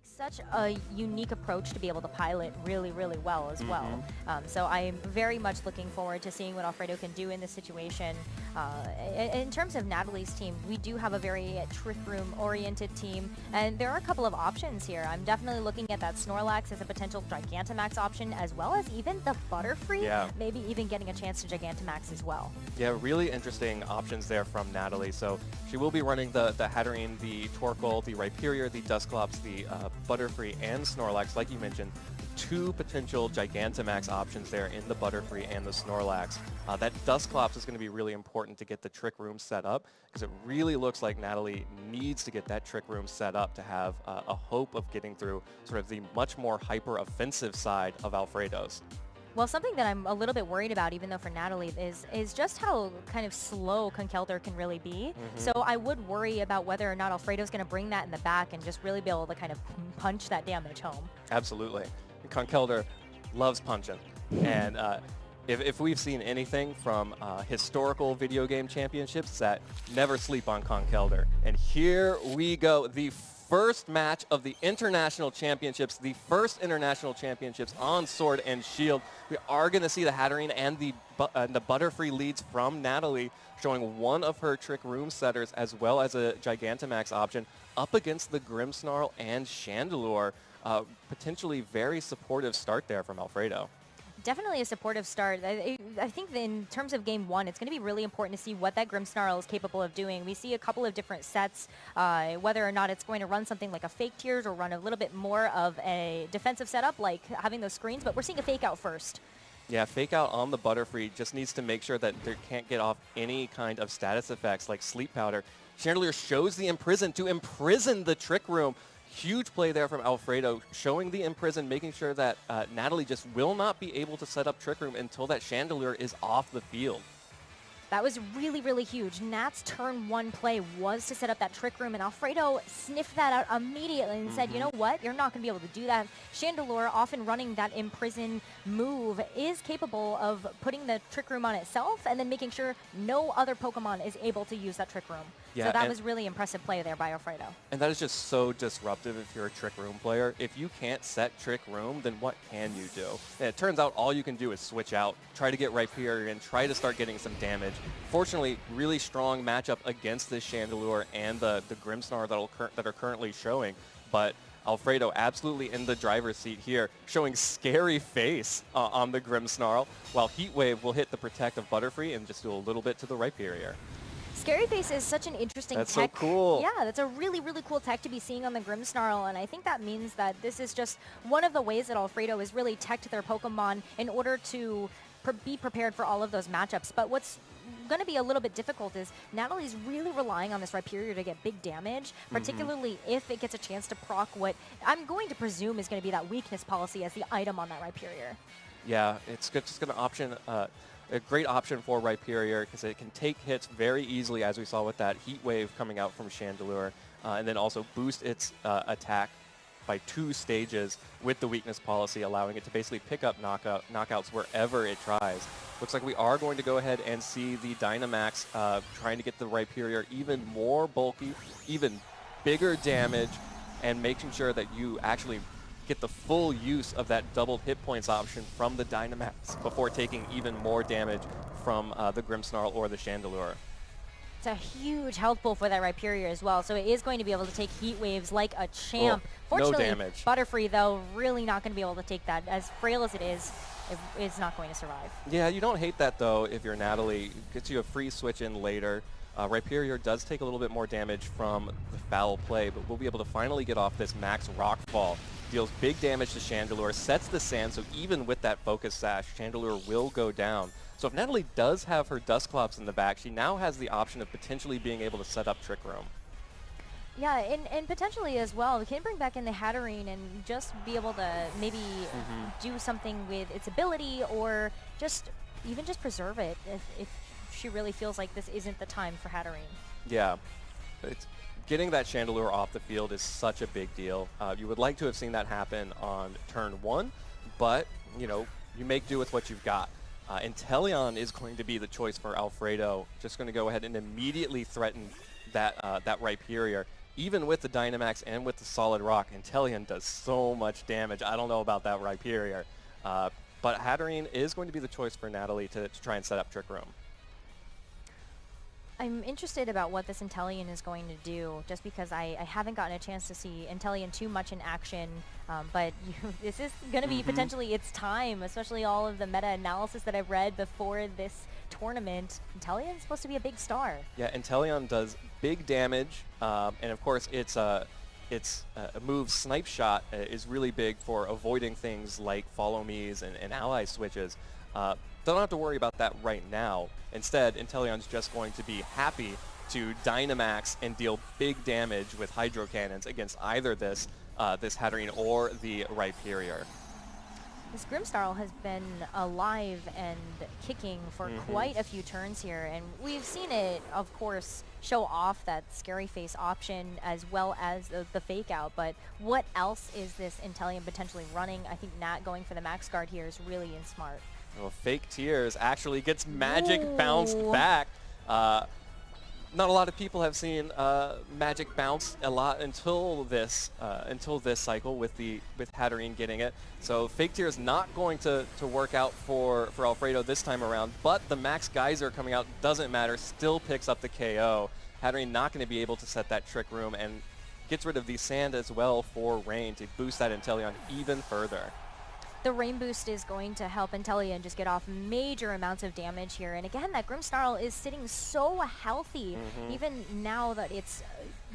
takes such a unique approach to be able to pilot really, really well as well. So I'm very much looking forward to seeing what Alfredo can do in this situation. In terms of Natalie's team, we do have a very trick room oriented team, and there are a couple of options here. I'm definitely looking at that Snorlax as a potential Gigantamax option, as well as even the Butterfree, maybe even getting a chance to Gigantamax as well. Yeah, really interesting options there from Natalie. So she will be running the Hatterene, the Torkoal, the Rhyperior, the Dusclops, the Butterfree, and Snorlax, like you mentioned. Two potential Gigantamax options there in the Butterfree and the Snorlax. That Dusclops is going to be really important to get the Trick Room set up, because it really looks like Natalie needs to get that Trick Room set up to have a hope of getting through sort of the much more hyper-offensive side of Alfredo's. Well, something that I'm a little bit worried about, even though for Natalie, is just how kind of slow Conkeldurr can really be. So I would worry about whether or not Alfredo's going to bring that in the back and just really be able to kind of punch that damage home. Absolutely. Conkeldurr loves punching. And if we've seen anything from historical video game championships, it's that never sleep on Conkeldurr. And here we go. The first match of the international championships, the first international championships on Sword and Shield. We are going to see the Hatterene and the Butterfree leads from Natalie, showing one of her Trick Room setters as well as a Gigantamax option up against the Grimmsnarl and Chandelure. Potentially very supportive start there from Alfredo. Definitely a supportive start. I think that in terms of game one, it's going to be really important to see what that Grimmsnarl is capable of doing. We see a couple of different sets, whether or not it's going to run something like a fake tiers or run a little bit more of a defensive setup, like having those screens, but we're seeing a fake out first. Yeah, fake out on the Butterfree just needs to make sure that they can't get off any kind of status effects like Sleep Powder. Chandelure shows the Imprison to imprison the Trick Room. Huge play there from Alfredo, showing the Imprison, making sure that Natalie just will not be able to set up Trick Room until that Chandelure is off the field. That was really, really huge. Nat's turn one play was to set up that Trick Room, and Alfredo sniffed that out immediately and said, you know what, you're not going to be able to do that. Chandelure, often running that Imprison move, is capable of putting the Trick Room on itself and then making sure no other Pokemon is able to use that Trick Room. Yeah, so that was really impressive play there by Alfredo. And that is just so disruptive if you're a Trick Room player. If you can't set Trick Room, then what can you do? And it turns out all you can do is switch out, try to get Rhyperior in, try to start getting some damage. Fortunately, really strong matchup against this Chandelure and the Grimmsnarl that are currently showing, but Alfredo absolutely in the driver's seat here, showing scary face on the Grimmsnarl, while Heat Wave will hit the protective Butterfree and just do a little bit to the Rhyperior. Scary Face is such an interesting tech. That's so cool. Yeah, that's a really, really cool tech to be seeing on the Grimmsnarl, and I think that means that this is just one of the ways that Alfredo has really teched their Pokemon in order to be prepared for all of those matchups. But what's going to be a little bit difficult is Natalie's really relying on this Rhyperior to get big damage, particularly if it gets a chance to proc what I'm going to presume is going to be that weakness policy as the item on that Rhyperior. Yeah, it's just going to option a great option for Rhyperior because it can take hits very easily, as we saw with that Heat Wave coming out from Chandelure, and then also boost its attack by 2 stages with the weakness policy, allowing it to basically pick up knockouts wherever it tries. Looks like we are going to go ahead and see the Dynamax trying to get the Rhyperior even more bulky, even bigger damage, and making sure that you actually get the full use of that doubled hit points option from the Dynamax before taking even more damage from the Grimmsnarl or the Chandelure. It's a huge health pull for that Rhyperior as well, so it is going to be able to take Heat Waves like a champ. Fortunately, no damage. Butterfree, though, really not going to be able to take that. As frail as it is, it's not going to survive. Yeah, you don't hate that, though, if you're Natalie. Gets you a free switch in later. Rhyperior does take a little bit more damage from the foul play, but we'll be able to finally get off this max Rockfall. Deals big damage to Chandelure, sets the sand, so even with that Focus Sash, Chandelure will go down. So if Natalie does have her Dusclops in the back, she now has the option of potentially being able to set up Trick Room. Yeah, and potentially as well, we can bring back in the Hatterene and just be able to maybe do something with its ability, or even just preserve it if she really feels like this isn't the time for Hatterene. Yeah, getting that Chandelure off the field is such a big deal. You would like to have seen that happen on turn 1, but you make do with what you've got. Inteleon is going to be the choice for Alfredo. Just going to go ahead and immediately threaten that Rhyperior. even with the Dynamax and with the Solid Rock, Inteleon does so much damage. I don't know about that Rhyperior. But Hatterene is going to be the choice for Natalie to try and set up Trick Room. I'm interested about what this Inteleon is going to do, just because I haven't gotten a chance to see Inteleon too much in action, but this is going to be potentially its time, especially all of the meta-analysis that I've read before this tournament. Inteleon's supposed to be a big star. Yeah, Inteleon does big damage, and of course its move Snipe Shot is really big for avoiding things like Follow Me's and ally switches. Don't have to worry about that right now. Instead, Inteleon's just going to be happy to Dynamax and deal big damage with Hydro Cannons against either this Hatterene or the Rhyperior. This Grimmsnarl has been alive and kicking for quite a few turns here, and we've seen it, of course, show off that scary face option as well as the fake out, but what else is this Inteleon potentially running? I think Nat going for the Max Guard here is really smart. Well, Fake Tears actually gets magic bounced back. Not a lot of people have seen magic bounce a lot until this cycle with Hatterene getting it. So Fake Tears not going to work out for Alfredo this time around, but the Max Geyser coming out doesn't matter, still picks up the KO. Hatterene not going to be able to set that Trick Room and gets rid of the Sand as well for Rain to boost that Inteleon even further. The Rain Boost is going to help Inteleon just get off major amounts of damage here. And again, that Grimmsnarl is sitting so healthy. Even now that it's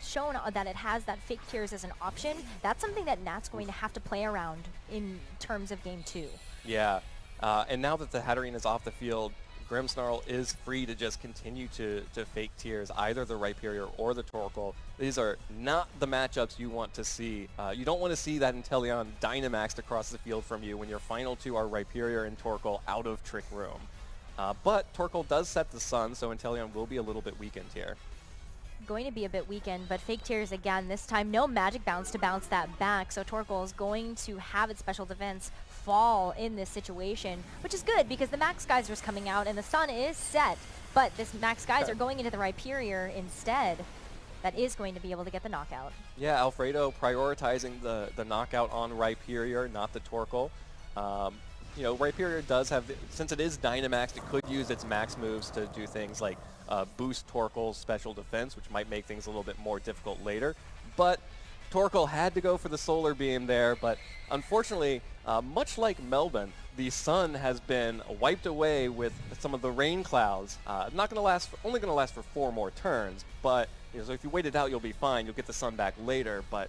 shown that it has that Fake Tears as an option, that's something that Nat's going to have to play around in terms of Game 2. Yeah, and now that the Hatterene is off the field, Grimmsnarl is free to just continue to Fake Tears, either the Rhyperior or the Torkoal. These are not the matchups you want to see. You don't want to see that Inteleon Dynamaxed across the field from you when your final two are Rhyperior and Torkoal out of Trick Room. But Torkoal does set the Sun, so Inteleon will be a little bit weakened here. Going to be a bit weakened, but Fake Tears again, this time no Magic Bounce to bounce that back, so Torkoal is going to have its special defense fall in this situation, which is good because the Max Geyser is coming out and the Sun is set, but this Max Geyser going into the Rhyperior instead, that is going to be able to get the knockout. Yeah, Alfredo prioritizing the knockout on Rhyperior, not the Torkoal. You know, Rhyperior does have, since it is Dynamaxed, it could use its max moves to do things like boost Torkoal's special defense, which might make things a little bit more difficult later. But Torkoal had to go for the Solar Beam there, but unfortunately, much like Melbourne, the Sun has been wiped away with some of the rain clouds. Not going to last, only going to last for 4 more turns, but you know, so if you wait it out, you'll be fine. You'll get the Sun back later, but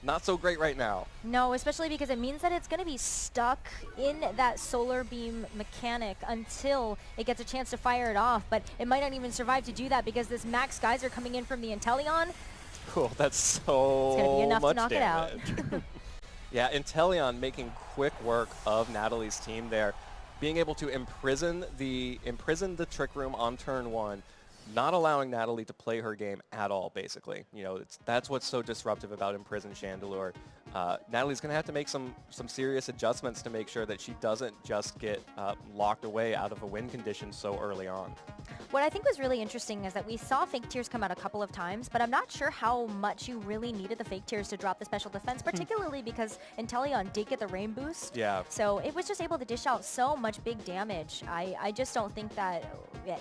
not so great right now. No, especially because it means that it's going to be stuck in that Solar Beam mechanic until it gets a chance to fire it off, but it might not even survive to do that because this Max Geyser coming in from the Inteleon. Cool, that's so it's going to be enough much to knock damage. it out. Yeah, Inteleon making quick work of Natalie's team there, being able to imprison the Trick Room on turn 1, not allowing Natalie to play her game at all, basically. You know, that's what's so disruptive about Imprison Chandelure. Natalie's going to have to make some serious adjustments to make sure that she doesn't just get locked away out of a win condition so early on. What I think was really interesting is that we saw Fake Tears come out a couple of times, but I'm not sure how much you really needed the Fake Tears to drop the special defense, particularly because Inteleon did get the Rain Boost. Yeah. So it was just able to dish out so much big damage. I just don't think that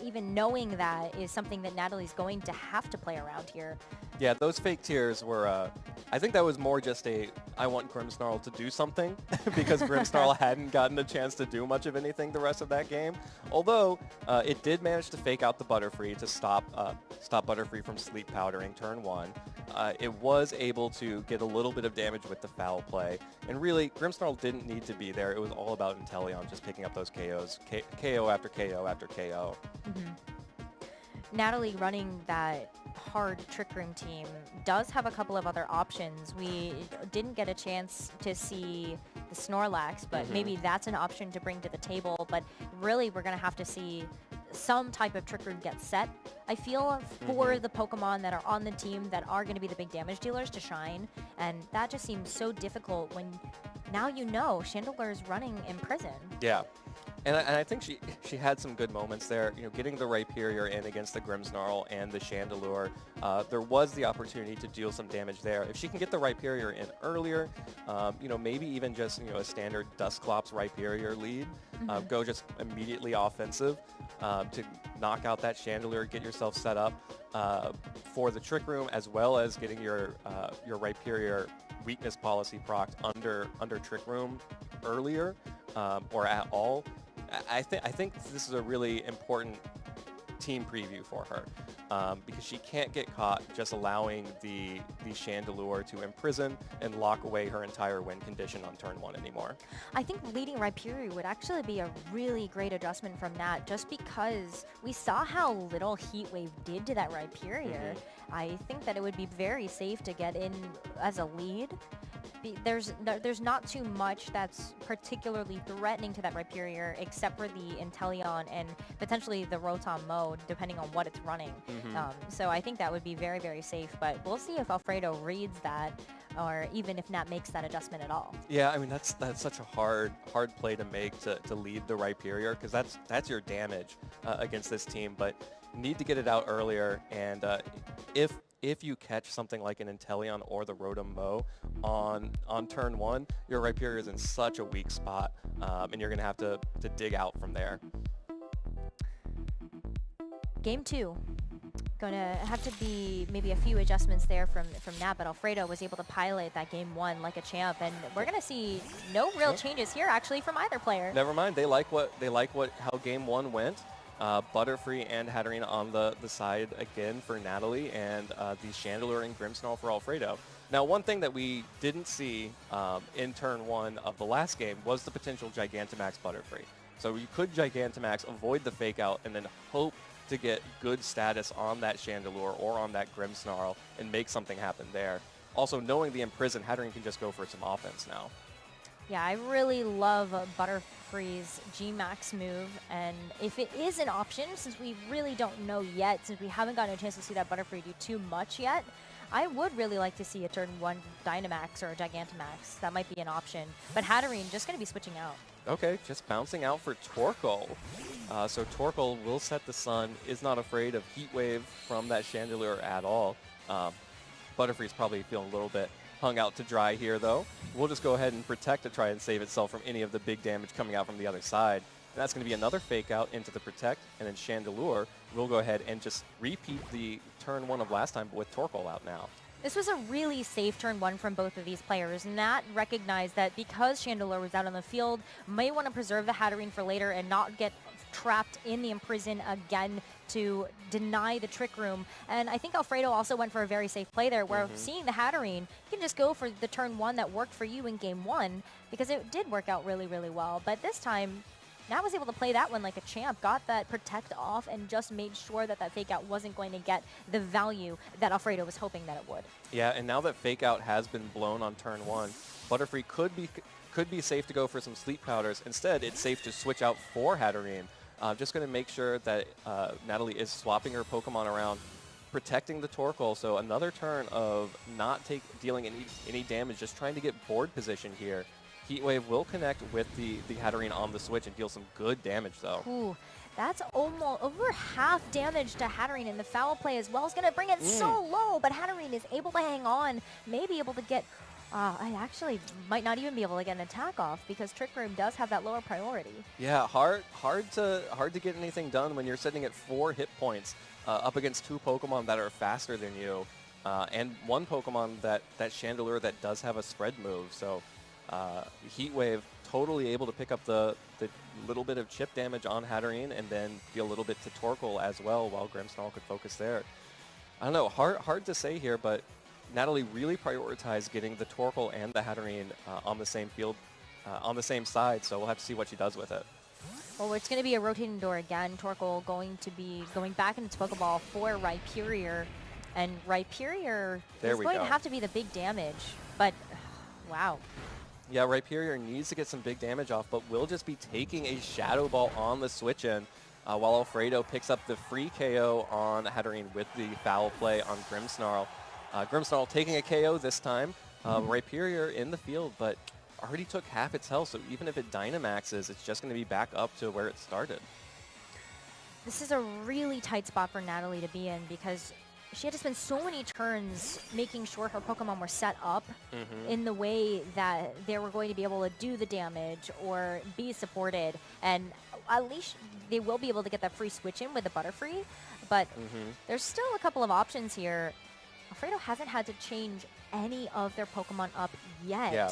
even knowing that is something that Natalie's going to have to play around here. Yeah, those Fake Tears were, I think that was more just I want Grimmsnarl to do something because Grimmsnarl hadn't gotten a chance to do much of anything the rest of that game. Although, it did manage to fake out the Butterfree to stop Butterfree from sleep powdering turn 1. It was able to get a little bit of damage with the foul play. And really, Grimmsnarl didn't need to be there. It was all about Inteleon just picking up those KOs, KO after KO after KO. Natalie running that hard Trick Room team does have a couple of other options. We didn't get a chance to see the Snorlax, but maybe that's an option to bring to the table. But really, we're going to have to see some type of Trick Room get set, I feel, for the Pokemon that are on the team that are going to be the big damage dealers to shine. And that just seems so difficult when now you know Chandelure's running Imprison. Yeah. And I think she had some good moments there. You know, getting the Rhyperior in against the Grimmsnarl and the Chandelure, there was the opportunity to deal some damage there. If she can get the Rhyperior in earlier, you know, maybe even just, you know, a standard Dusclops Rhyperior lead, go just immediately offensive to knock out that Chandelure, get yourself set up for the Trick Room, as well as getting your Rhyperior weakness policy procced under Trick Room earlier or at all. I think this is a really important team preview for her because she can't get caught just allowing the Chandelure to imprison and lock away her entire win condition on turn 1 anymore. I think leading Rhyperior would actually be a really great adjustment from Nat, just because we saw how little Heat Wave did to that Rhyperior. I think that it would be very safe to get in as a lead. There's not too much that's particularly threatening to that Rhyperior except for the Inteleon and potentially the Rotom mode, depending on what it's running. So I think that would be very, very safe, but we'll see if Alfredo reads that, or even if Nat makes that adjustment at all. Yeah, I mean, that's such a hard play to make, to lead the Rhyperior, because that's your damage against this team, but need to get it out earlier, and if you catch something like an Inteleon or the Rotom Mow on turn 1, your Rhyperior is in such a weak spot, and you're going to have to dig out from there. Game 2. Going to have to be maybe a few adjustments there from Nat, but Alfredo was able to pilot that game 1 like a champ, and we're going to see no real changes here actually from either player. Never mind. They like how game 1 went. Butterfree and Hatterene on the side again for Natalie, and the Chandelure and Grimmsnarl for Alfredo. Now, one thing that we didn't see in turn 1 of the last game was the potential Gigantamax Butterfree. So you could Gigantamax, avoid the fake out, and then hope to get good status on that Chandelure or on that Grimmsnarl and make something happen there. Also, knowing the Imprison, Hatterene can just go for some offense now. Yeah, I really love Butterfree's G-Max move, and if it is an option, since we really don't know yet, since we haven't gotten a chance to see that Butterfree do too much yet, I would really like to see a turn 1 Dynamax or a Gigantamax. That might be an option. But Hatterene just going to be switching out. Okay, just bouncing out for Torkoal. So Torkoal will set the sun, is not afraid of Heat Wave from that Chandelure at all. Butterfree's probably feeling a little bit hung out to dry here, though. We'll just go ahead and Protect to try and save itself from any of the big damage coming out from the other side. And that's going to be another fake out into the Protect, and then Chandelure will go ahead and just repeat the turn 1 of last time, but with Torkoal out now. This was a really safe turn 1 from both of these players. Nat recognized that because Chandelure was out on the field, may want to preserve the Hatterene for later and not get trapped in the Imprison again to deny the Trick Room. And I think Alfredo also went for a very safe play there, where seeing the Hatterene, you can just go for the turn 1 that worked for you in game 1, because it did work out really, really well. But this time, Nat was able to play that one like a champ, got that Protect off, and just made sure that that Fake Out wasn't going to get the value that Alfredo was hoping that it would. Yeah, and now that Fake Out has been blown on turn 1, Butterfree could be safe to go for some Sleep Powders. Instead, it's safe to switch out for Hatterene. Just going to make sure that Natalie is swapping her Pokemon around, protecting the Torkoal. So another turn of not dealing any damage, just trying to get board position here. Heat Wave will connect with the Hatterene on the switch and deal some good damage, though. Ooh, that's almost over half damage to Hatterene, and the foul play as well is going to bring it so low, but Hatterene is able to hang on, may be able to get... I actually might not even be able to get an attack off, because Trick Room does have that lower priority. Yeah, hard to get anything done when you're sitting at 4 hit points up against 2 Pokemon that are faster than you, and 1 Pokemon that Chandelure that does have a spread move. So Heat Wave totally able to pick up the little bit of chip damage on Hatterene, and then deal a little bit to Torkoal as well, while Grimmsnarl could focus there. I don't know, hard to say here, but Natalie really prioritized getting the Torkoal and the Hatterene on the same field, on the same side, so we'll have to see what she does with it. Well, it's going to be a rotating door again. Torkoal going to be going back into its Pokeball for Rhyperior, and Rhyperior is going to have to be the big damage, but wow. Yeah, Rhyperior needs to get some big damage off, but will just be taking a Shadow Ball on the switch-in, while Alfredo picks up the free KO on Hatterene with the foul play on Grimmsnarl. Grimmsnarl taking a KO this time. Rhyperior in the field, but already took half its health, so even if it Dynamaxes, it's just going to be back up to where it started. This is a really tight spot for Natalie to be in because she had to spend so many turns making sure her Pokemon were set up in the way that they were going to be able to do the damage or be supported. And at least they will be able to get that free switch in with the Butterfree. But there's still a couple of options here. Alfredo hasn't had to change any of their Pokemon up yet. Yeah.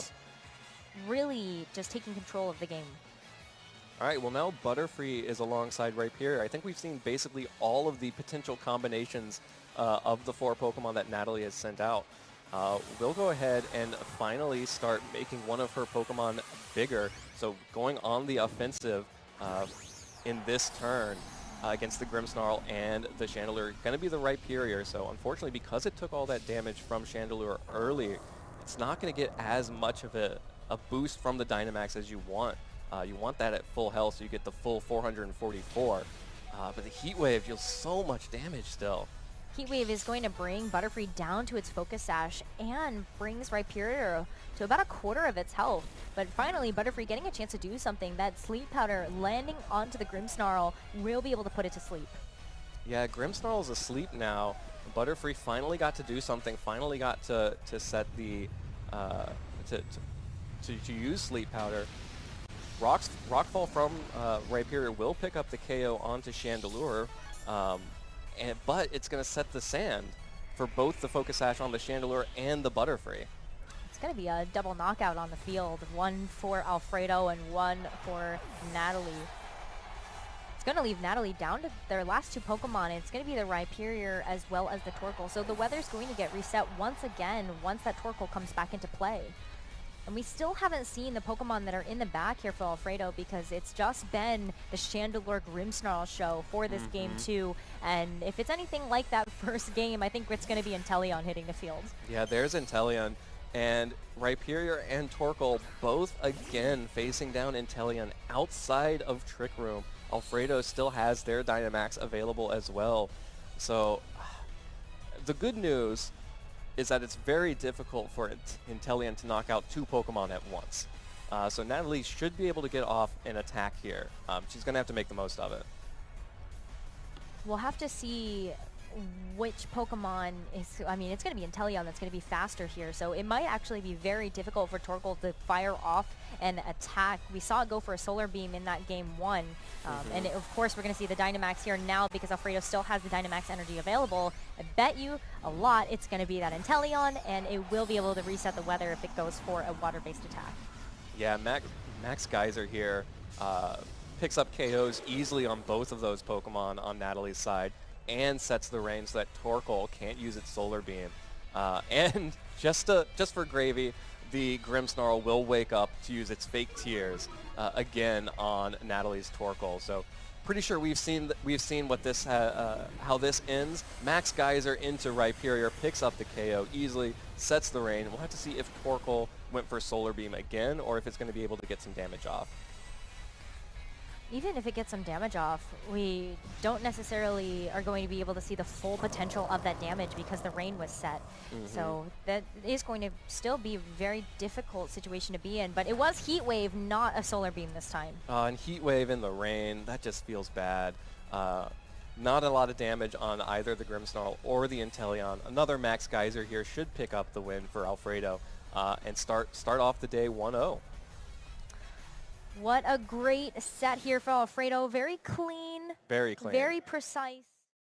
Really just taking control of the game. All right, well now Butterfree is alongside Rhyperior. I think we've seen basically all of the potential combinations of the 4 Pokemon that Natalie has sent out. We'll go ahead and finally start making one of her Pokemon bigger. So going on the offensive in this turn against the Grimmsnarl and the Chandelure, going to be the Rhyperior. So unfortunately, because it took all that damage from Chandelure early, it's not going to get as much of a boost from the Dynamax as you want. You want that at full health so you get the full 444. But the Heat Wave deals so much damage still. Heat Wave is going to bring Butterfree down to its Focus Sash and brings Rhyperior to about a quarter of its health. But finally, Butterfree getting a chance to do something. That Sleep Powder landing onto the Grimmsnarl will be able to put it to sleep. Yeah, Grimmsnarl's asleep now. Butterfree finally got to do something, finally got to set the, to use Sleep Powder. Rockfall from Rhyperior will pick up the KO onto Chandelure. But it's going to set the sand for both the Focus Sash on the Chandelure and the Butterfree. It's going to be a double knockout on the field. One for Alfredo and one for Natalie. It's going to leave Natalie down to their last 2 Pokemon. It's going to be the Rhyperior as well as the Torkoal. So the weather's going to get reset once again once that Torkoal comes back into play. And we still haven't seen the Pokemon that are in the back here for Alfredo because it's just been the Chandelure Grimmsnarl show for this game too. And if it's anything like that first game, I think it's going to be Inteleon hitting the field. Yeah, there's Inteleon. And Rhyperior and Torkoal both again facing down Inteleon outside of Trick Room. Alfredo still has their Dynamax available as well. So the good news is that it's very difficult for Inteleon to knock out 2 Pokemon at once. So Natalie should be able to get off an attack here. She's going to have to make the most of it. We'll have to see which Pokemon is, I mean, it's going to be Inteleon that's going to be faster here, so it might actually be very difficult for Torkoal to fire off an attack. We saw it go for a Solar Beam in that game 1, and of course we're going to see the Dynamax here now because Alfredo still has the Dynamax energy available. I bet you a lot it's going to be that Inteleon, and it will be able to reset the weather if it goes for a water-based attack. Yeah, Max Geyser here picks up KOs easily on both of those Pokemon on Natalie's side, and sets the rain so that Torkoal can't use its Solar Beam. And just for gravy, the Grimmsnarl will wake up to use its Fake Tears again on Natalie's Torkoal. So pretty sure we've seen what this how this ends. Max Geyser into Rhyperior picks up the KO easily, sets the rain. We'll have to see if Torkoal went for Solar Beam again or if it's going to be able to get some damage off. Even if it gets some damage off, we don't necessarily are going to be able to see the full potential of that damage because the rain was set. So that is going to still be a very difficult situation to be in. But it was Heat Wave, not a Solar Beam this time. And Heat Wave in the rain, that just feels bad. Not a lot of damage on either the Grimmsnarl or the Inteleon. Another Max Geyser here should pick up the win for Alfredo and start off the day 1-0. What a great set here for Alfredo. Very clean. Very clean. Very precise.